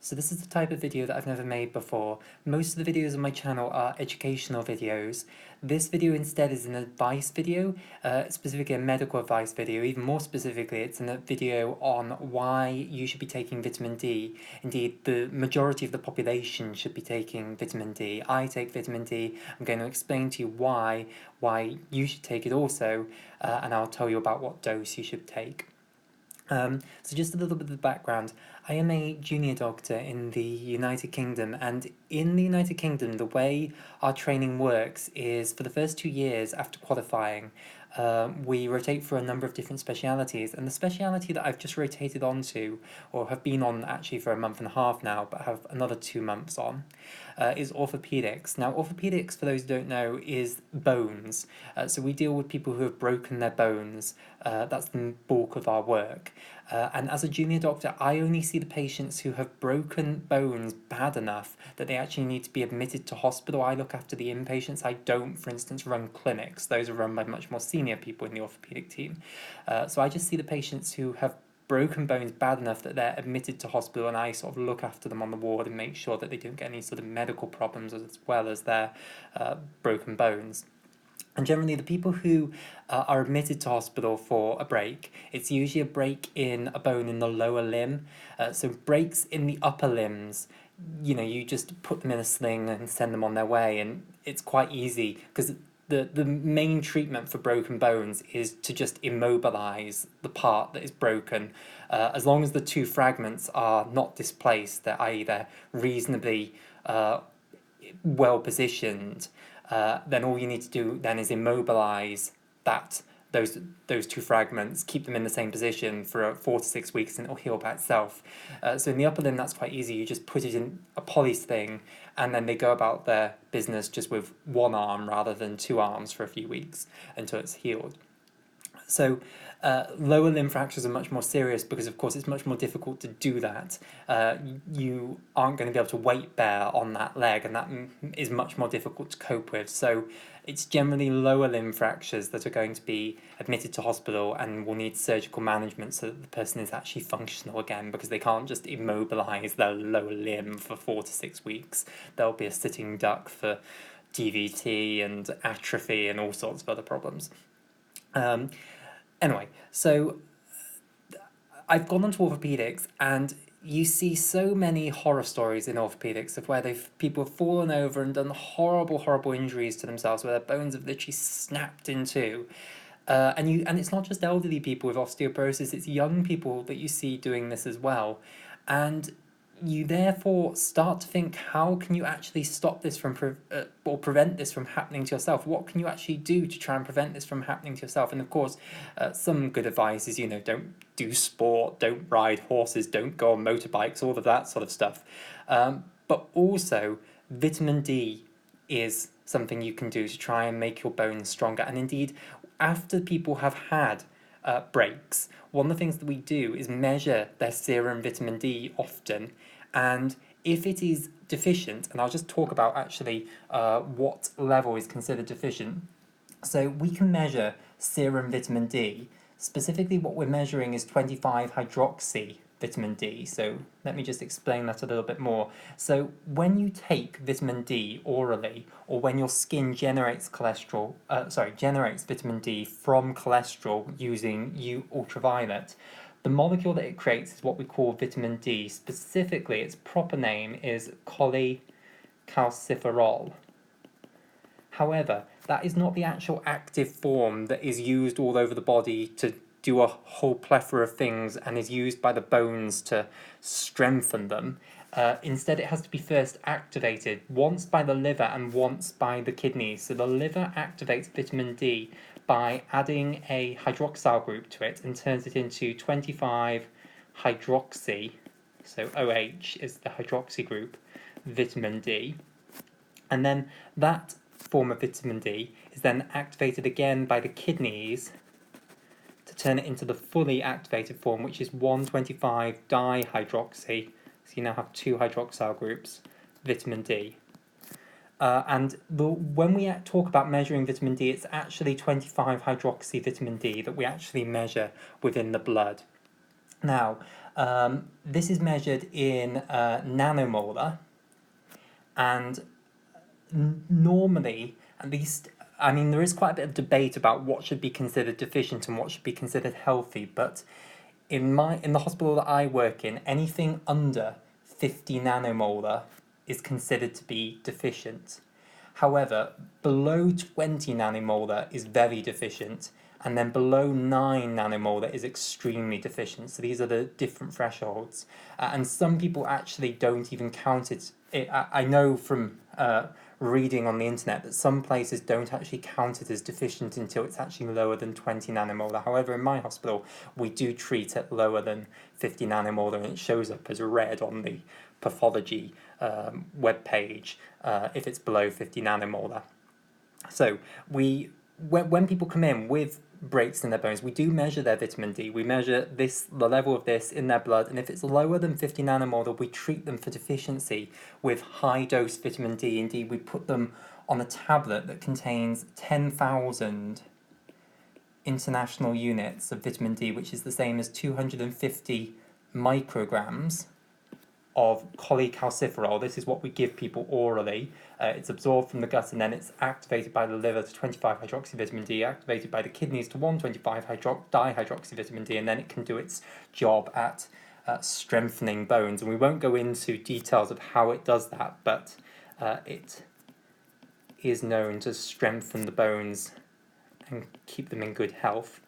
So this is the type of video that I've never made before. Most of the videos on my channel are educational videos. This video instead is an advice video, specifically a medical advice video. Even more specifically, it's a video on why you should be taking vitamin D. Indeed, the majority of the population should be taking vitamin D. I take vitamin D. I'm going to explain to you why you should take it also, and I'll tell you about what dose you should take. So just a little bit of the background. I am a junior doctor in the United Kingdom, and in the United Kingdom, the way our training works is for the first 2 years after qualifying, we rotate for a number of different specialities, and the speciality that I've just rotated onto, or have been on actually for a month and a half now, but have another 2 months on, is orthopedics. Now, orthopedics, for those who don't know, is bones. So we deal with people who have broken their bones. That's the bulk of our work. And as a junior doctor, I only see the patients who have broken bones bad enough that they actually need to be admitted to hospital. I look after the inpatients. I don't, for instance, run clinics. Those are run by much more senior people in the orthopedic team. So I just see the patients who have broken bones bad enough that they're admitted to hospital, and I sort of look after them on the ward and make sure that they don't get any sort of medical problems as well as their broken bones. And generally, the people who are admitted to hospital for a break, it's usually a break in a bone in the lower limb. So breaks in the upper limbs, you just put them in a sling and send them on their way, and it's quite easy because the main treatment for broken bones is to just immobilize the part that is broken. As long as the two fragments are not displaced, i.e. they're reasonably well positioned, then all you need to do then is immobilize those two fragments, keep them in the same position for 4 to 6 weeks, and it'll heal by itself. So in the upper limb, that's quite easy. You just put it in a poly thing, and then they go about their business just with one arm rather than two arms for a few weeks until it's healed. So lower limb fractures are much more serious because, of course, it's much more difficult to do that. You aren't going to be able to weight bear on that leg, and that is much more difficult to cope with. So it's generally lower limb fractures that are going to be admitted to hospital and will need surgical management so that the person is actually functional again, because they can't just immobilize their lower limb for 4 to 6 weeks. There'll be a sitting duck for DVT and atrophy and all sorts of other problems. Anyway, so I've gone on to orthopedics, and you see so many horror stories in orthopedics of where people have fallen over and done horrible injuries to themselves, where their bones have literally snapped in two. And it's not just elderly people with osteoporosis; it's young people that you see doing this as well, and you therefore start to think, how can you actually stop this from or prevent this from happening to yourself? What can you actually do to try and prevent this from happening to yourself? And of course, some good advice is, don't do sport, don't ride horses, don't go on motorbikes, all of that sort of stuff. But also, vitamin D is something you can do to try and make your bones stronger. And indeed, after people have had breaks, one of the things that we do is measure their serum vitamin D often, and if it is deficient, and I'll just talk about actually what level is considered deficient. So we can measure serum vitamin D. Specifically, what we're measuring is 25 hydroxy vitamin D. So let me just explain that a little bit more. So when you take vitamin D orally, or when your skin generates generates vitamin D from cholesterol using UV ultraviolet, the molecule that it creates is what we call vitamin D. Specifically, its proper name is Colecalciferol. However, that is not the actual active form that is used all over the body to do a whole plethora of things and is used by the bones to strengthen them. Instead, it has to be first activated, once by the liver and once by the kidneys. So the liver activates vitamin D by adding a hydroxyl group to it and turns it into 25 hydroxy, so OH is the hydroxy group, vitamin D. And then that form of vitamin D is then activated again by the kidneys to turn it into the fully activated form, which is 125 dihydroxy. So you now have two hydroxyl groups, vitamin D. When we talk about measuring vitamin D, it's actually 25 hydroxy vitamin D that we actually measure within the blood. Now, This is measured in nanomolar, and normally, at least, I mean, there is quite a bit of debate about what should be considered deficient and what should be considered healthy, but in the hospital that I work in, anything under 50 nanomolar is considered to be deficient. However, below 20 nanomolar is very deficient, and then below 9 nanomolar is extremely deficient. So these are the different thresholds. And some people actually don't even count it. I know from reading on the internet that some places don't actually count it as deficient until it's actually lower than 20 nanomolar. However, in my hospital, we do treat it lower than 50 nanomolar, and it shows up as red on the pathology web page if it's below 50 nanomolar. So when people come in with breaks in their bones, we do measure their vitamin D. We measure the level of this in their blood, and if it's lower than 50 nanomolar, we treat them for deficiency with high dose vitamin D. Indeed, we put them on a tablet that contains 10,000 international units of vitamin D, which is the same as 250 micrograms of Colecalciferol. This is what we give people orally. It's absorbed from the gut, and then it's activated by the liver to 25 hydroxyvitamin D, activated by the kidneys to 125 dihydroxyvitamin D, and then it can do its job at strengthening bones. And we won't go into details of how it does that, but it is known to strengthen the bones and keep them in good health.